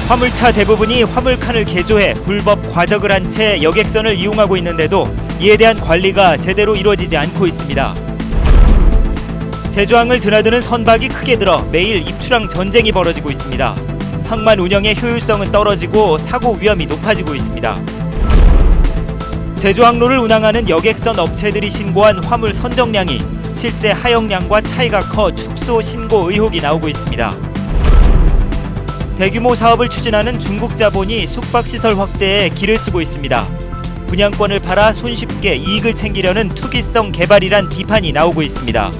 화물차 대부분이 화물칸을 개조해 불법 과적을 한 채 여객선을 이용하고 있는데도 이에 대한 관리가 제대로 이루어지지 않고 있습니다. 제주항을 드나드는 선박이 크게 들어 매일 입출항 전쟁이 벌어지고 있습니다. 항만 운영의 효율성은 떨어지고 사고 위험이 높아지고 있습니다. 제주항로를 운항하는 여객선 업체들이 신고한 화물 선정량이 실제 하역량과 차이가 커 축소 신고 의혹이 나오고 있습니다. 대규모 사업을 추진하는 중국 자본이 숙박시설 확대에 기를 쓰고 있습니다. 분양권을 팔아 손쉽게 이익을 챙기려는 투기성 개발이란 비판이 나오고 있습니다.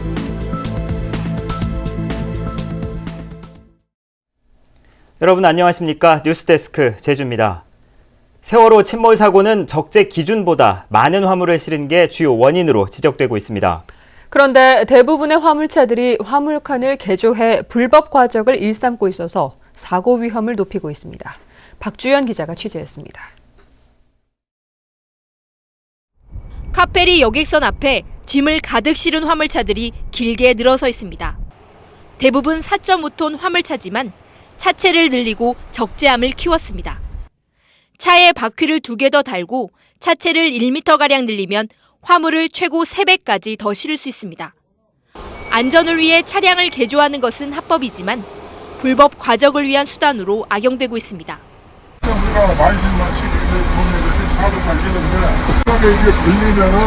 여러분 안녕하십니까? 뉴스데스크 제주입니다. 세월호 침몰 사고는 적재 기준보다 많은 화물을 실은 게 주요 원인으로 지적되고 있습니다. 그런데 대부분의 화물차들이 화물칸을 개조해 불법 과적을 일삼고 있어서 사고 위험을 높이고 있습니다. 박주연 기자가 취재했습니다. 카페리 여객선 앞에 짐을 가득 실은 화물차들이 길게 늘어서 있습니다. 대부분 4.5톤 화물차지만 차체를 늘리고 적재함을 키웠습니다. 차에 바퀴를 2개 더 달고 차체를 1m가량 늘리면 화물을 최고 3배까지 더 실을 수 있습니다. 안전을 위해 차량을 개조하는 것은 합법이지만 불법 과적을 위한 수단으로 악용되고 있습니다. 우리가 만신만 시키는 사고 발기는데 하게 이게 걸리면은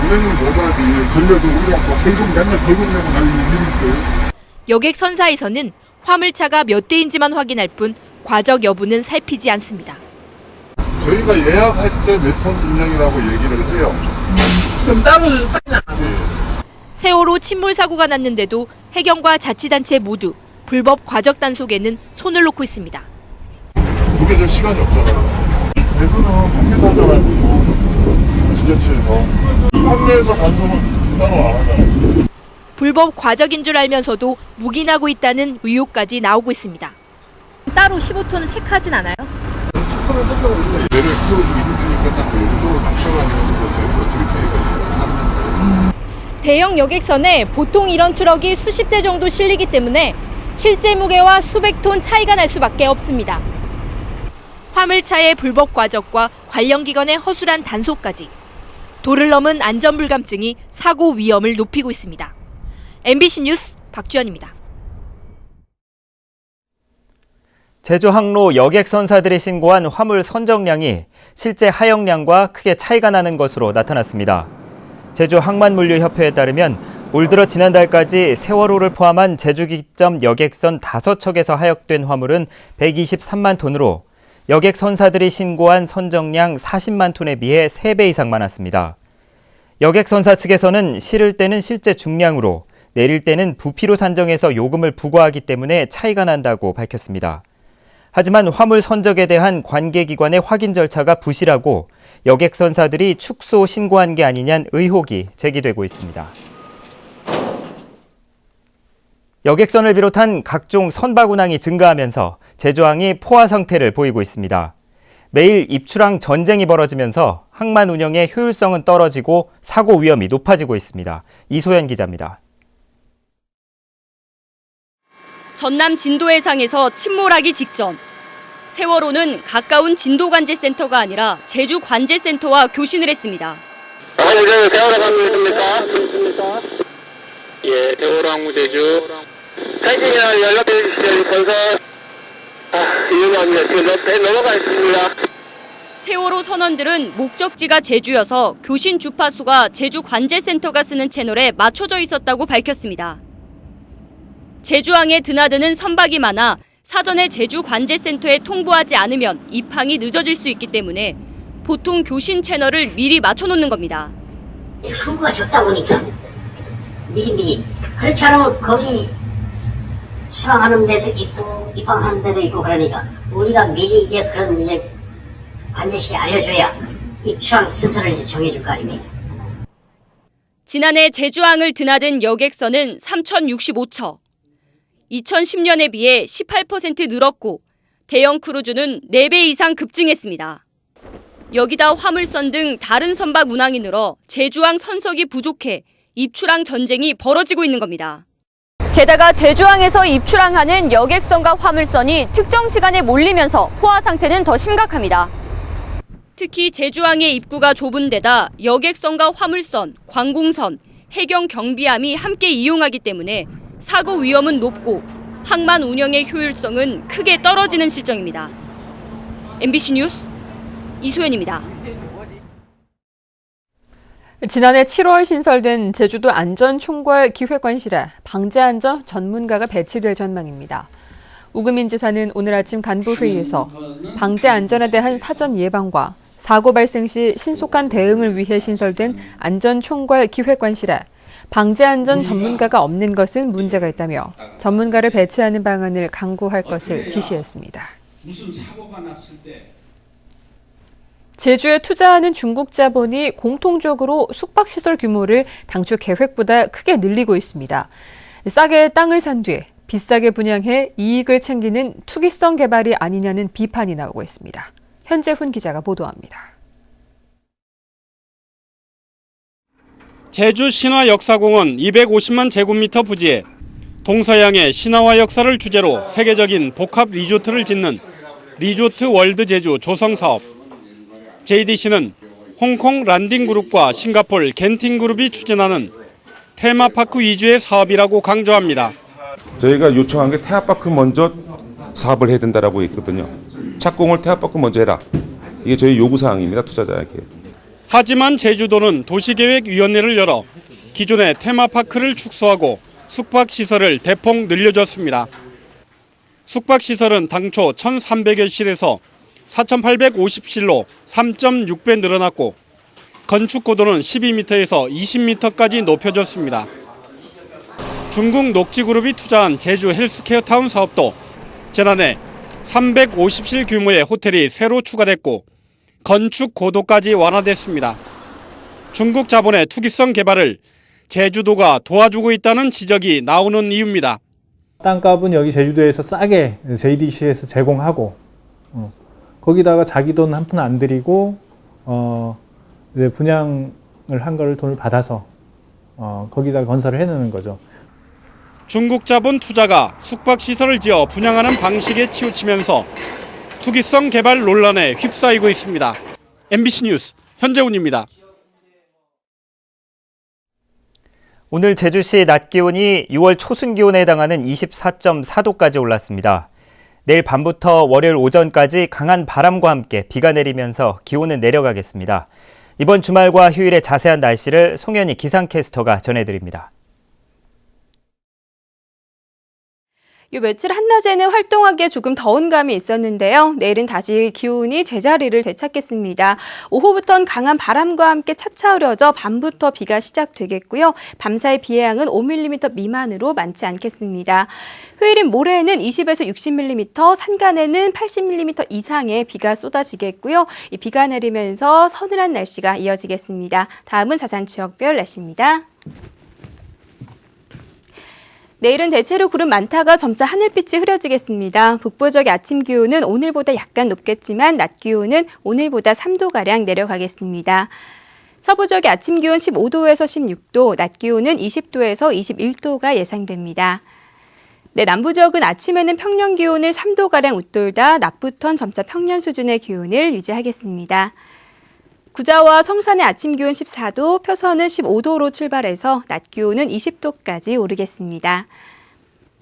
운행을 못하지. 걸려서 우리가 결국 맨날 결국 내고 다니는 일이 있어요. 여객선사에서는 화물차가 몇 대인지만 확인할 뿐 과적 여부는 살피지 않습니다. 저희가 예약할 때 몇 톤 운영이라고 얘기를 해요. 그럼 따로는 확인 안 하고. 세월호 침몰 사고가 났는데도 해경과 자치단체 모두 불법 과적 단속에는 손을 놓고 있습니다. 그게 저 시간이 없잖아요. 대부분 관계사들하고 지자체에서 판매해서 단속은 따로 안 하잖아요. 불법 과적인 줄 알면서도 묵인하고 있다는 의혹까지 나오고 있습니다. 따로 15톤 체크하진 않아요? 체크를 한다고 했는데 얘를 키워주기 힘드니까 딱 여기로 맞춰가지고 저희가 그렇게 해가지고 대형 여객선에 보통 이런 트럭이 수십 대 정도 실리기 때문에 실제 무게와 수백 톤 차이가 날 수밖에 없습니다. 화물차의 불법 과적과 관련 기관의 허술한 단속까지 도를 넘은 안전불감증이 사고 위험을 높이고 있습니다. MBC 뉴스 박주연입니다. 제주 항로 여객선사들이 신고한 화물 선정량이 실제 하역량과 크게 차이가 나는 것으로 나타났습니다. 제주 항만물류협회에 따르면 올 들어 지난달까지 세월호를 포함한 제주기점 여객선 5척에서 하역된 화물은 123만 톤으로 여객선사들이 신고한 선정량 40만 톤에 비해 3배 이상 많았습니다. 여객선사 측에서는 실을 때는 실제 중량으로 내릴 때는 부피로 산정해서 요금을 부과하기 때문에 차이가 난다고 밝혔습니다. 하지만 화물 선적에 대한 관계기관의 확인 절차가 부실하고 여객선사들이 축소 신고한 게 아니냐는 의혹이 제기되고 있습니다. 여객선을 비롯한 각종 선박 운항이 증가하면서 제주항이 포화 상태를 보이고 있습니다. 매일 입출항 전쟁이 벌어지면서 항만 운영의 효율성은 떨어지고 사고 위험이 높아지고 있습니다. 이소연 기자입니다. 전남 진도해상에서 침몰하기 직전 세월호는 가까운 진도관제센터가 아니라 제주관제센터와 교신을 했습니다. 세월호 항구 있습니까? 예, 세월호 항구 제주. 탈진이랑 연락해 주시죠. 건설. 위험합니다. 지금 넘어가 있습니다. 세월호 선원들은 목적지가 제주여서 교신 주파수가 제주관제센터가 쓰는 채널에 맞춰져 있었다고 밝혔습니다. 제주항에 드나드는 선박이 많아 사전에 제주관제센터에 통보하지 않으면 입항이 늦어질 수 있기 때문에 보통 교신 채널을 미리 맞춰놓는 겁니다. 항구가 적다 보니까 미리 그렇지 않으면 거기 수항하는 데도 있고 입항하는 데도 있고 그러니까 우리가 미리 이제 그런 이제 관제실에 알려줘야 입출항 순서를 이제 정해줄 거 아닙니까? 지난해 제주항을 드나든 여객선은 3,065척. 2010년에 비해 18% 늘었고 대형 크루즈는 4배 이상 급증했습니다. 여기다 화물선 등 다른 선박 운항이 늘어 제주항 선석이 부족해 입출항 전쟁이 벌어지고 있는 겁니다. 게다가 제주항에서 입출항하는 여객선과 화물선이 특정 시간에 몰리면서 포화 상태는 더 심각합니다. 특히 제주항의 입구가 좁은 데다 여객선과 화물선, 관공선, 해경 경비함이 함께 이용하기 때문에 사고 위험은 높고 항만 운영의 효율성은 크게 떨어지는 실정입니다. MBC 뉴스 이소연입니다. 지난해 7월 신설된 제주도 안전총괄 기획관실에 방재안전 전문가가 배치될 전망입니다. 우금민 지사는 오늘 아침 간부회의에서 방재안전에 대한 사전 예방과 사고 발생 시 신속한 대응을 위해 신설된 안전총괄 기획관실에 방재안전 전문가가 없는 것은 문제가 있다며 전문가를 배치하는 방안을 강구할 것을 지시했습니다. 무슨 사고가 났을 때 제주에 투자하는 중국 자본이 공통적으로 숙박시설 규모를 당초 계획보다 크게 늘리고 있습니다. 싸게 땅을 산 뒤 비싸게 분양해 이익을 챙기는 투기성 개발이 아니냐는 비판이 나오고 있습니다. 현재훈 기자가 보도합니다. 제주 신화역사공원 250만 제곱미터 부지에 동서양의 신화와 역사를 주제로 세계적인 복합 리조트를 짓는 리조트 월드 제주 조성 사업. JDC는 홍콩 란딩그룹과 싱가포르 겐팅그룹이 추진하는 테마파크 위주의 사업이라고 강조합니다. 저희가 요청한 게 테마파크 먼저 사업을 해야 된다라고 했거든요. 착공을 테마파크 먼저 해라. 이게 저희 요구사항입니다. 투자자에게. 하지만 제주도는 도시계획위원회를 열어 기존의 테마파크를 축소하고 숙박시설을 대폭 늘려줬습니다. 숙박시설은 당초 1,300여 실에서 4,850실로 3.6배 늘어났고 건축고도는 12m에서 20m까지 높여졌습니다. 중국 녹지그룹이 투자한 제주 헬스케어타운 사업도 지난해 350실 규모의 호텔이 새로 추가됐고 건축 고도까지 완화됐습니다. 중국 자본의 투기성 개발을 제주도가 도와주고 있다는 지적이 나오는 이유입니다. 땅값은 여기 제주도에서 싸게 JDC에서 제공하고 거기다가 자기 돈 한 푼 안 들이고 이제 분양을 한 거를 돈을 받아서 거기다가 건설을 해놓는 거죠. 중국 자본 투자가 숙박시설을 지어 분양하는 방식에 치우치면서 투기성 개발 논란에 휩싸이고 있습니다. MBC 뉴스 현재훈입니다. 오늘 제주시 낮 기온이 6월 초순 기온에 해당하는 24.4도까지 올랐습니다. 내일 밤부터 월요일 오전까지 강한 바람과 함께 비가 내리면서 기온은 내려가겠습니다. 이번 주말과 휴일의 자세한 날씨를 송현희 기상캐스터가 전해드립니다. 요 며칠 한낮에는 활동하기에 조금 더운 감이 있었는데요. 내일은 다시 기온이 제자리를 되찾겠습니다. 오후부터는 강한 바람과 함께 차차 흐려져 밤부터 비가 시작되겠고요. 밤사이 비의 양은 5mm 미만으로 많지 않겠습니다. 휴일인 모레는 20에서 60mm, 산간에는 80mm 이상의 비가 쏟아지겠고요. 이 비가 내리면서 서늘한 날씨가 이어지겠습니다. 다음은 자산 지역별 날씨입니다. 내일은 대체로 구름 많다가 점차 하늘빛이 흐려지겠습니다. 북부 지역의 아침 기온은 오늘보다 약간 높겠지만 낮 기온은 오늘보다 3도가량 내려가겠습니다. 서부 지역의 아침 기온 15도에서 16도, 낮 기온은 20도에서 21도가 예상됩니다. 네, 남부 지역은 아침에는 평년 기온을 3도가량 웃돌다 낮부터는 점차 평년 수준의 기온을 유지하겠습니다. 구자와 성산의 아침 기온 14도, 표선은 15도로 출발해서 낮 기온은 20도까지 오르겠습니다.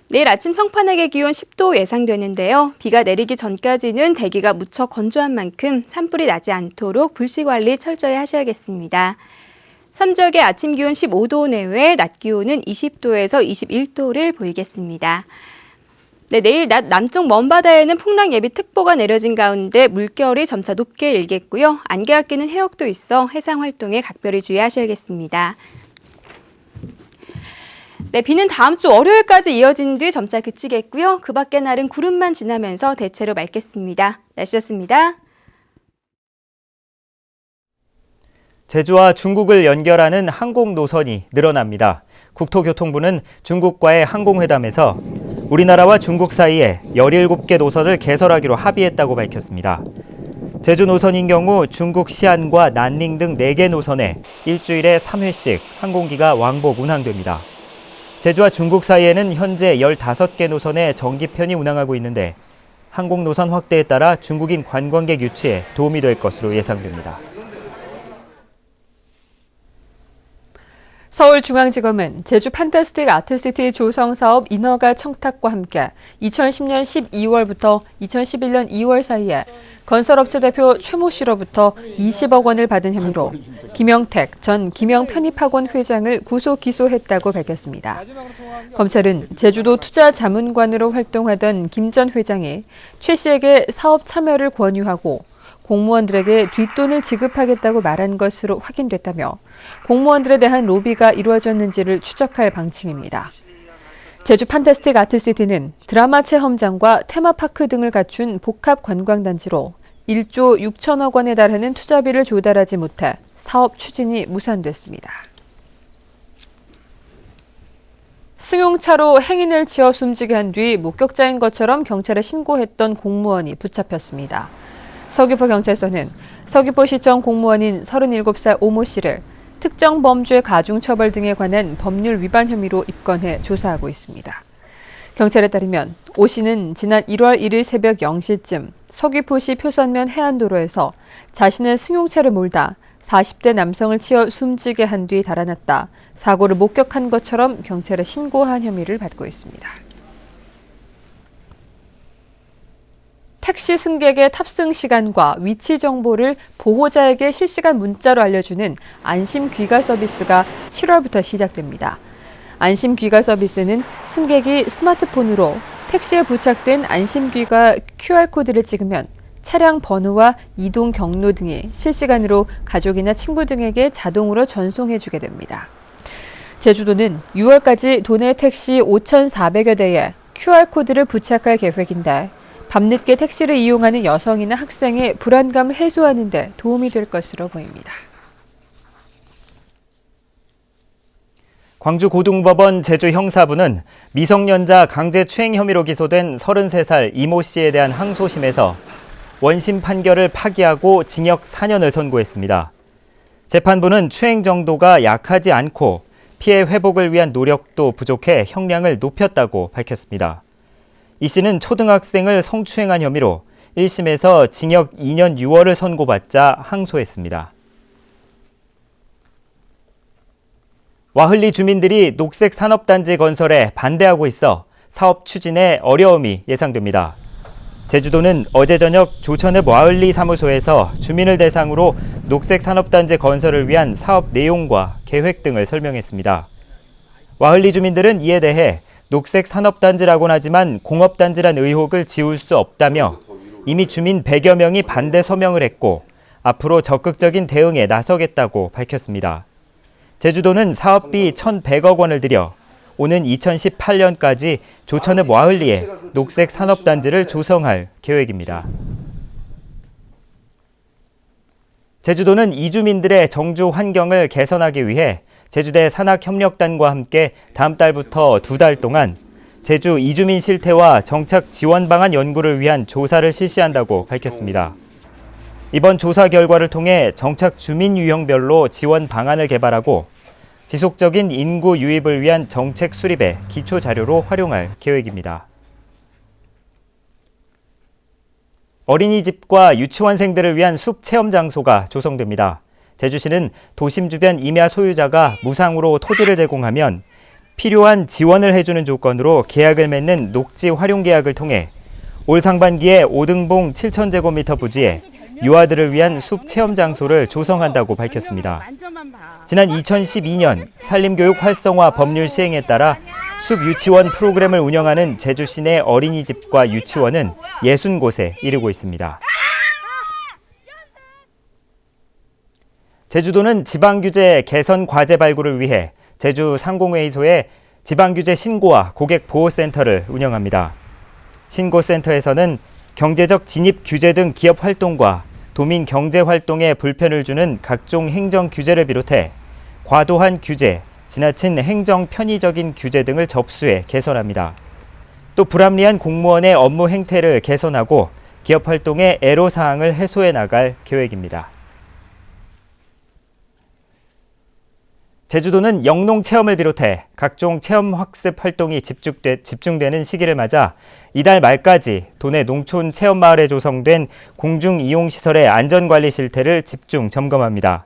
내일 아침 성판에게 기온 10도 예상되는데요. 비가 내리기 전까지는 대기가 무척 건조한 만큼 산불이 나지 않도록 불씨 관리 철저히 하셔야겠습니다. 섬지역의 아침 기온 15도 내외, 낮 기온은 20도에서 21도를 보이겠습니다. 네, 내일 낮 남쪽 먼바다에는 풍랑 예비 특보가 내려진 가운데 물결이 점차 높게 일겠고요. 안개가 끼는 해역도 있어 해상 활동에 각별히 주의하셔야겠습니다. 네, 비는 다음 주 월요일까지 이어진 뒤 점차 그치겠고요. 그 밖의 날은 구름만 지나면서 대체로 맑겠습니다. 날씨였습니다. 제주와 중국을 연결하는 항공 노선이 늘어납니다. 국토교통부는 중국과의 항공회담에서 우리나라와 중국 사이에 17개 노선을 개설하기로 합의했다고 밝혔습니다. 제주 노선인 경우 중국 시안과 난닝 등 4개 노선에 일주일에 3회씩 항공기가 왕복 운항됩니다. 제주와 중국 사이에는 현재 15개 노선의 정기편이 운항하고 있는데 항공 노선 확대에 따라 중국인 관광객 유치에 도움이 될 것으로 예상됩니다. 서울중앙지검은 제주 판타스틱 아트시티 조성 사업 인허가 청탁과 함께 2010년 12월부터 2011년 2월 사이에 건설업체 대표 최모 씨로부터 20억 원을 받은 혐의로 김영택 전 김영편입학원 회장을 구속 기소했다고 밝혔습니다. 검찰은 제주도 투자자문관으로 활동하던 김 전 회장이 최 씨에게 사업 참여를 권유하고 공무원들에게 뒷돈을 지급하겠다고 말한 것으로 확인됐다며 공무원들에 대한 로비가 이루어졌는지를 추적할 방침입니다. 제주 판타스틱 아트시티는 드라마 체험장과 테마파크 등을 갖춘 복합 관광단지로 1조 6천억 원에 달하는 투자비를 조달하지 못해 사업 추진이 무산됐습니다. 승용차로 행인을 치어 숨지게 한 뒤 목격자인 것처럼 경찰에 신고했던 공무원이 붙잡혔습니다. 서귀포경찰서는 서귀포시청 공무원인 37살 오모 씨를 특정 범죄 가중처벌 등에 관한 법률 위반 혐의로 입건해 조사하고 있습니다. 경찰에 따르면 오 씨는 지난 1월 1일 새벽 0시쯤 서귀포시 표선면 해안도로에서 자신의 승용차를 몰다 40대 남성을 치어 숨지게 한 뒤 달아났다 사고를 목격한 것처럼 경찰에 신고한 혐의를 받고 있습니다. 택시 승객의 탑승 시간과 위치 정보를 보호자에게 실시간 문자로 알려주는 안심 귀가 서비스가 7월부터 시작됩니다. 안심 귀가 서비스는 승객이 스마트폰으로 택시에 부착된 안심 귀가 QR코드를 찍으면 차량 번호와 이동 경로 등이 실시간으로 가족이나 친구 등에게 자동으로 전송해주게 됩니다. 제주도는 6월까지 도내 택시 5,400여 대에 QR코드를 부착할 계획인데 밤늦게 택시를 이용하는 여성이나 학생의 불안감을 해소하는 데 도움이 될 것으로 보입니다. 광주고등법원 제주형사부는 미성년자 강제추행 혐의로 기소된 33살 이모 씨에 대한 항소심에서 원심 판결을 파기하고 징역 4년을 선고했습니다. 재판부는 추행 정도가 약하지 않고 피해 회복을 위한 노력도 부족해 형량을 높였다고 밝혔습니다. 이 씨는 초등학생을 성추행한 혐의로 1심에서 징역 2년 6월을 선고받자 항소했습니다. 와흘리 주민들이 녹색 산업단지 건설에 반대하고 있어 사업 추진에 어려움이 예상됩니다. 제주도는 어제 저녁 조천읍 와흘리 사무소에서 주민을 대상으로 녹색 산업단지 건설을 위한 사업 내용과 계획 등을 설명했습니다. 와흘리 주민들은 이에 대해 녹색 산업단지라고는 하지만 공업단지란 의혹을 지울 수 없다며 이미 주민 100여 명이 반대 서명을 했고 앞으로 적극적인 대응에 나서겠다고 밝혔습니다. 제주도는 사업비 1,100억 원을 들여 오는 2018년까지 조천읍 와흘리에 녹색 산업단지를 조성할 계획입니다. 제주도는 이주민들의 정주 환경을 개선하기 위해 제주대 산학협력단과 함께 다음 달부터 2달 동안 제주 이주민 실태와 정착 지원 방안 연구를 위한 조사를 실시한다고 밝혔습니다. 이번 조사 결과를 통해 정착 주민 유형별로 지원 방안을 개발하고 지속적인 인구 유입을 위한 정책 수립에 기초 자료로 활용할 계획입니다. 어린이집과 유치원생들을 위한 숲 체험 장소가 조성됩니다. 제주시는 도심 주변 임야 소유자가 무상으로 토지를 제공하면 필요한 지원을 해주는 조건으로 계약을 맺는 녹지 활용 계약을 통해 올 상반기에 5등봉 7,000제곱미터 부지에 유아들을 위한 숲 체험 장소를 조성한다고 밝혔습니다. 지난 2012년 산림교육 활성화 법률 시행에 따라 숲 유치원 프로그램을 운영하는 제주시 내 어린이집과 유치원은 60곳에 이르고 있습니다. 제주도는 지방규제 개선 과제 발굴을 위해 제주 상공회의소에 지방규제 신고와 고객보호센터를 운영합니다. 신고센터에서는 경제적 진입 규제 등 기업 활동과 도민 경제 활동에 불편을 주는 각종 행정 규제를 비롯해 과도한 규제, 지나친 행정 편의적인 규제 등을 접수해 개선합니다. 또 불합리한 공무원의 업무 행태를 개선하고 기업 활동의 애로사항을 해소해 나갈 계획입니다. 제주도는 영농 체험을 비롯해 각종 체험 학습 활동이 집중되는 시기를 맞아 이달 말까지 도내 농촌 체험 마을에 조성된 공중 이용 시설의 안전관리 실태를 집중 점검합니다.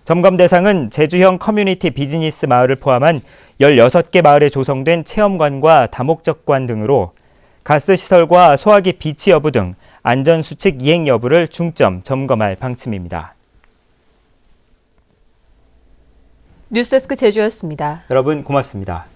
점검 대상은 제주형 커뮤니티 비즈니스 마을을 포함한 16개 마을에 조성된 체험관과 다목적관 등으로 가스 시설과 소화기 비치 여부 등 안전 수칙 이행 여부를 중점 점검할 방침입니다. 뉴스데스크 제주였습니다. 여러분 고맙습니다.